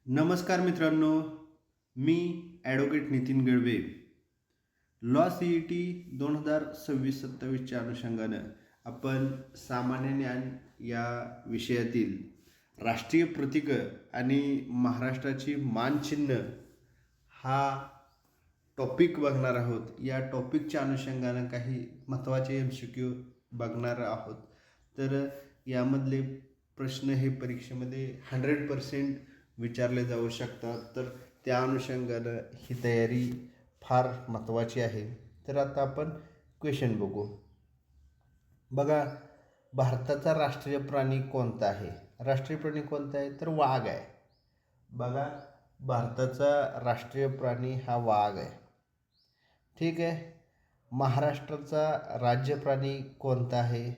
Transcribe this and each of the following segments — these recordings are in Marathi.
नमस्कार मित्रांनो, मी advocate Nitin Galve. Law C E T 2026-27च्या अनुषंगानं आपण सामान्य ज्ञान या विषयातील राष्ट्रीय प्रतीकं आणि महाराष्ट्राची मानचिन्ह हा टॉपिक बघणार आहोत. या टॉपिकच्या अनुषंगानं काही महत्त्वाचे MCQ बघणार आहोत. तर यामधले प्रश्न हे परीक्षेमध्ये 100% विचारले जाऊ शकतात. तर त्या अनुषंगानं ही तयारी फार महत्त्वाची आहे. तर आता आपण क्वेश्चन बघू. बघा, भारताचा राष्ट्रीय प्राणी कोणता आहे? राष्ट्रीय प्राणी कोणता आहे? तर वाघ आहे. बघा, भारताचा राष्ट्रीय प्राणी हा वाघ आहे. ठीक आहे. महाराष्ट्राचा राज्य प्राणी कोणता आहे?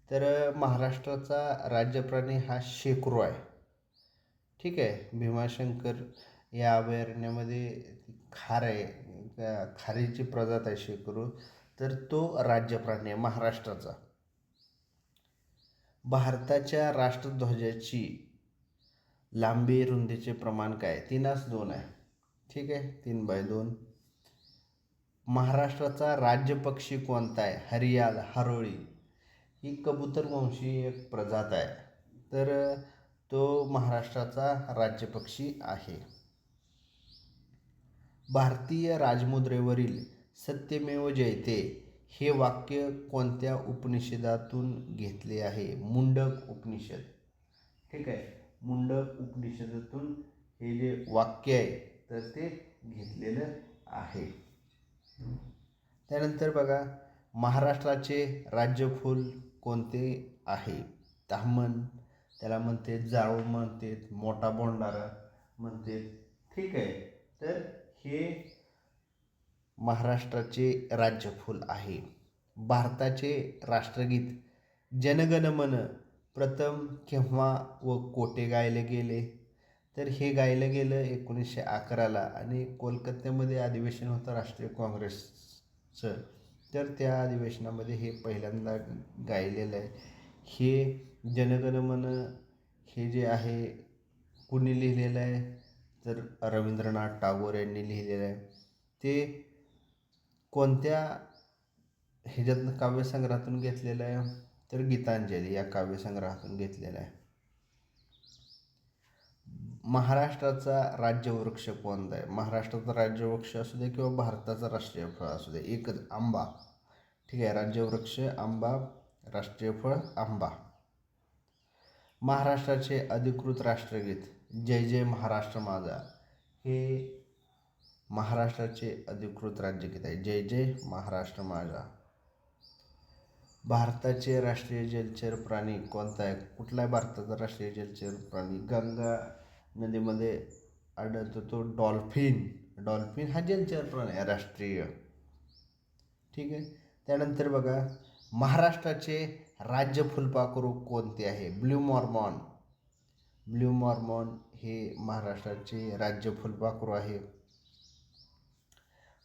तर महाराष्ट्राचा राज्य प्राणी हा शेकरू आहे. ठीक आहे. भीमाशंकर या अभयारण्यामध्ये खार आहे, खारीची प्रजात आहे शेकरू, तर तो राज्य प्राणी आहे महाराष्ट्राचा. भारताच्या राष्ट्रध्वजाची लांबी रुंदीचे प्रमाण काय? 3:2 आहे. ठीक आहे, 3/2. महाराष्ट्राचा राज्य पक्षी कोणता आहे? हरियाल, हरोळी. ही कबूतरवंशी एक प्रजात आहे, तर तो महाराष्ट्राचा राज्य पक्षी आहे. भारतीय राजमुद्रेवरील सत्यमेव जयते हे वाक्य कोणत्या उपनिषदातून घेतले आहे? मुंडक उपनिषद. ठीक आहे, मुंडक उपनिषदातून हे जे वाक्य आहे तर ते घेतलेलं आहे. त्यानंतर बघा, महाराष्ट्राचे राज्यफूल कोणते आहे? ताम्हण, त्याला म्हणते जाळू म्हणते, मोठा बोंडारा म्हणते. ठीक आहे, तर हे महाराष्ट्राचे राज्यफूल आहे. भारताचे राष्ट्रगीत जनगण मन प्रथम केव्हा व कोठे गायले गेले? तर हे गायलं गेलं 1911ला आणि कोलकात्यामध्ये अधिवेशन होतं राष्ट्रीय काँग्रेसचं. तर त्या अधिवेशनामध्ये हे पहिल्यांदा गायलेलं आहे. हे जनगण मन हे जे आहे कुणी लिहिलेलं आहे? तर रवींद्रनाथ टागोर यांनी लिहिलेलं आहे. ते कोणत्या ह्याच्यातनं काव्यसंग्रहातून घेतलेलं आहे? तर गीतांजली या काव्यसंग्रहातून घेतलेलं आहे. महाराष्ट्राचा राज्यवृक्ष कोणता आहे? महाराष्ट्राचा राज्यवृक्ष असू दे किंवा भारताचा राष्ट्रीय फळ असू दे, एकच आंबा. ठीक आहे, राज्यवृक्ष आंबा, राष्ट्रीय फळ आंबा. महाराष्ट्राचे अधिकृत राष्ट्रगीत जय जय महाराष्ट्र माझा हे महाराष्ट्राचे अधिकृत राज्यगीत आहे. जय जय महाराष्ट्र माझा. भारताचे राष्ट्रीय जलचर प्राणी कोणता आहे? कुठला आहे भारताचा राष्ट्रीय जलचर प्राणी? गंगा नदीमध्ये आढळतो तो डॉल्फिन. डॉल्फिन हा जलचर प्राणी आहे राष्ट्रीय. ठीक आहे. त्यानंतर बघा, महाराष्ट्राचे राज्य फुलपाखरू कोणते आहे? Blue Mormon. ब्ल्यू मॉर्मॉन हे महाराष्ट्राचे राज्य फुलपाखरू आहे.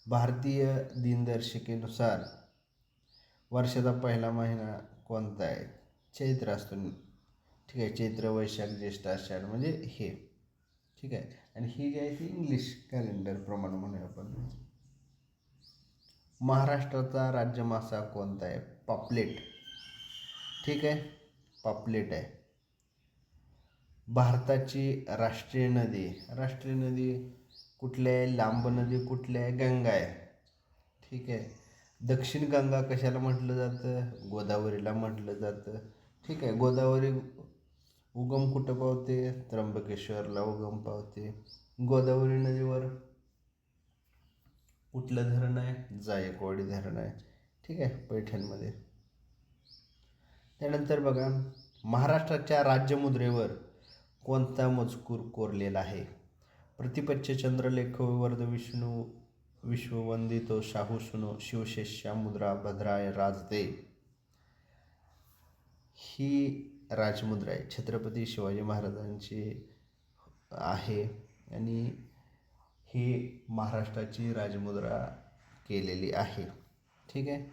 भारतीय दिनदर्शिकेनुसार वर्षाचा पहिला महिना कोणता आहे? चैत्र असतो. ठीक आहे, चैत्र, वैशाख, ज्येष्ठ, आषाढ म्हणजे हे. ठीक आहे, आणि ही जी आहे ती इंग्लिश कॅलेंडर प्रमाणे म्हणूया आपण. महाराष्ट्राचा राज्य मासा कोणता आहे? पापलेट. ठीक आहे, पापलेट आहे. भारताची राष्ट्रीय नदी, राष्ट्रीय नदी कुठली आहे? लांब नदी कुठली आहे? गंगा आहे. ठीक आहे. दक्षिण गंगा कशाला म्हटलं जातं? गोदावरीला म्हटलं जातं. ठीक आहे, गोदावरी उगम कुठं पावते? त्र्यंबकेश्वरला उगम पावते. गोदावरी नदीवर कुठलं धरण आहे? जायकवाडी धरण आहे. ठीक आहे, पैठणमध्ये. त्यानंतर बघा, महाराष्ट्राच्या राज्यमुद्रेवर कोणता मजकूर कोरलेला आहे? प्रतिपच्छ चंद्रलेख वर्ध विष्णू विश्ववंदितो शाहू सुनो शिवशेष्या मुद्रा भद्राय राजते. ही राजमुद्रा आहे, छत्रपती शिवाजी महाराजांची आहे आणि ही महाराष्ट्राची राजमुद्रा केलेली आहे. ठीक आहे.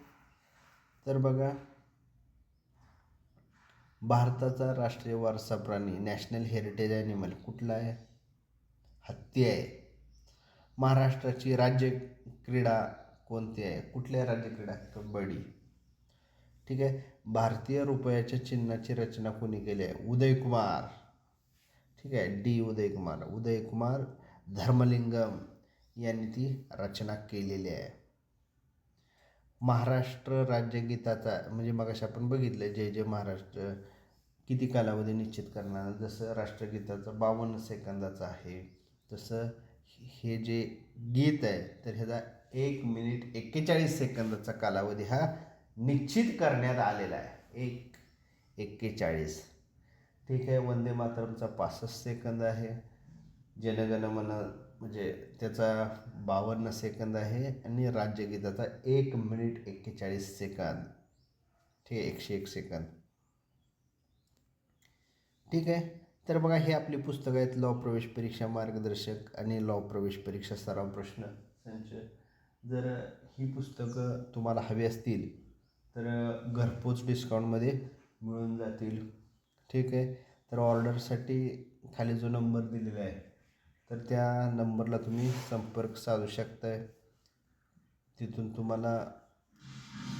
तर बघा, भारताचा राष्ट्रीय वारसा प्राणी नॅशनल हेरिटेज ॲनिमल कुठला आहे? हत्ती आहे. महाराष्ट्राची राज्य क्रीडा कोणती आहे? कुठल्या राज्य क्रीडा? कबड्डी. ठीक आहे. भारतीय रुपयाच्या चिन्हाची रचना कोणी केली आहे? उदयकुमार. ठीक आहे. डी उदयकुमार धर्मलिंगम यांनी ती रचना केलेली आहे. महाराष्ट्र राज्यगीताचा म्हणजे मगाशी आपण बघितलं जय जय महाराष्ट्र किती कालावधी निश्चित करणार. जसं राष्ट्रगीताचा 52 सेकंदाचा आहे, तसं हे जे गीत आहे तर ह्याचा 1 मिनिट 41 सेकंदाचा कालावधी हा निश्चित करण्यात आलेला आहे. 1:41. ठीक आहे. वंदे मातरमचा 65 सेकंद आहे. जनगण मन म्हणजे त्याचा 52 सेकंद आहे आणि राज्यगीताचा 1 मिनिट 41 सेकंद. ठीक आहे. 101 सेकंद. ठीक आहे. तर बघा हे आपली पुस्तकं आहेत. लॉ प्रवेश परीक्षा मार्गदर्शक आणि लॉ प्रवेश परीक्षा सराव प्रश्न संच. जर ही पुस्तकं तुम्हाला हवी असतील तर घरपोच डिस्काउंटमध्ये मिळून जातील. ठीक आहे. तर ऑर्डरसाठी खाली जो नंबर दिलेला आहे तर त्या नंबरला तुम्ही संपर्क साधू शकताय. तिथून तुम्हाला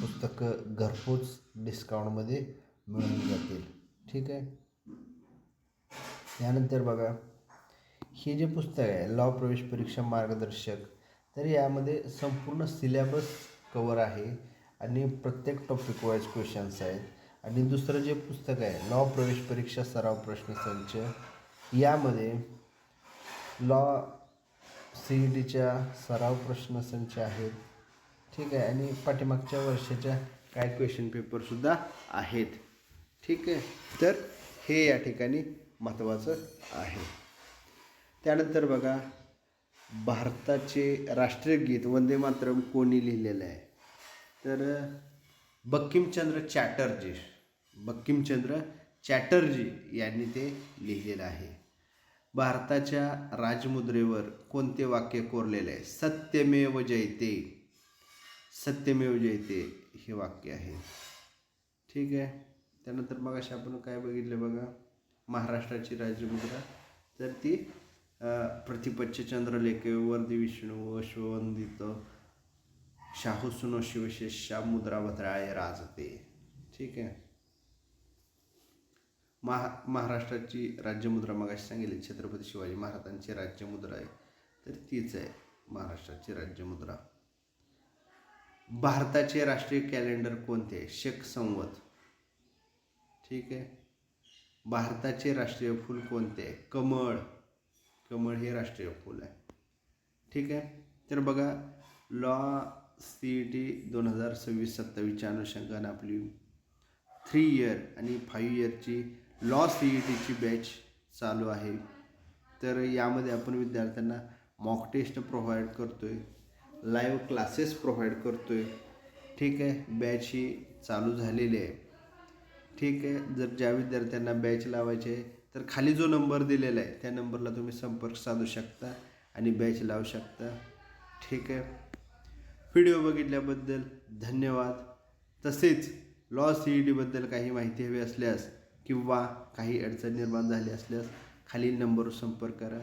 पुस्तकं घरपोच डिस्काउंटमध्ये मिळून जातील. ठीक आहे. त्यानंतर बघा हे जे पुस्तक आहे लॉ प्रवेश परीक्षा मार्गदर्शक, तर यामध्ये संपूर्ण सिलेबस कवर आहे आणि प्रत्येक टॉपिक वाईज क्वेश्चन्स आहेत. आणि दुसरं जे पुस्तक आहे लॉ प्रवेश परीक्षा सराव प्रश्नसंच, यामध्ये लॉ CETच्या सराव प्रश्नसंच आहेत. ठीक आहे. आणि पाठीमागच्या वर्षाच्या काय क्वेश्चन पेपरसुद्धा आहेत. ठीक आहे. तर हे या ठिकाणी महत्त्वाचं आहे. त्यानंतर बघा भारताचे राष्ट्रीय गीत वंदे मातरम कोणी लिहिलेलं आहे? तर बंकिमचंद्र चॅटर्जी यांनी ते लिहिलेलं आहे. भारताच्या राजमुद्रेवर कोणते वाक्य कोरलेले आहे? सत्यमेव जयते हे वाक्य आहे. ठीक आहे. त्यानंतर मग अशा आपण काय बघितलं बघा महाराष्ट्राची राजमुद्रा, तर ती प्रतिपच्छ चंद्रलेखे वर्दी विष्णू अश्ववंदित शाहू सुनो शिवशेषा मुद्रा भद्राय राजते. ठीक आहे. महाराष्ट्राची राज्यमुद्रा मगाशी सांगितली छत्रपती शिवाजी महाराजांची राज्यमुद्रा आहे, तर तीच आहे महाराष्ट्राची राज्यमुद्रा. भारताचे राष्ट्रीय कॅलेंडर कोणते आहे? शक संवत. ठीक आहे. भारताचे राष्ट्रीय फूल कोणते आहे? कमळ हे राष्ट्रीय फूल आहे. ठीक आहे. तर बघा लॉ CET 2026-27च्या अनुषंगाने आपली 3 इयर आणि 5 इयरची लॉ CETची बॅच चालू आहे. तर यामध्ये आपण विद्यार्थ्यांना मॉक टेस्ट प्रोव्हाइड करतो आहे, लाईव्ह क्लासेस प्रोव्हाइड करतो आहे. ठीक आहे. बॅच ही चालू झालेली आहे. ठीक आहे. जर ज्या विद्यार्थ्यांना बॅच लावायचे आहे तर खाली जो नंबर दिलेला आहे त्या नंबरला तुम्ही संपर्क साधू शकता आणि बॅच लावू शकता. ठीक आहे. व्हिडिओ बघितल्याबद्दल धन्यवाद. तसेच लॉ CETबद्दल काही माहिती हवी असल्यास किंवा काही अडचण निर्माण झाली असल्यास खालील नंबरवर संपर्क करा.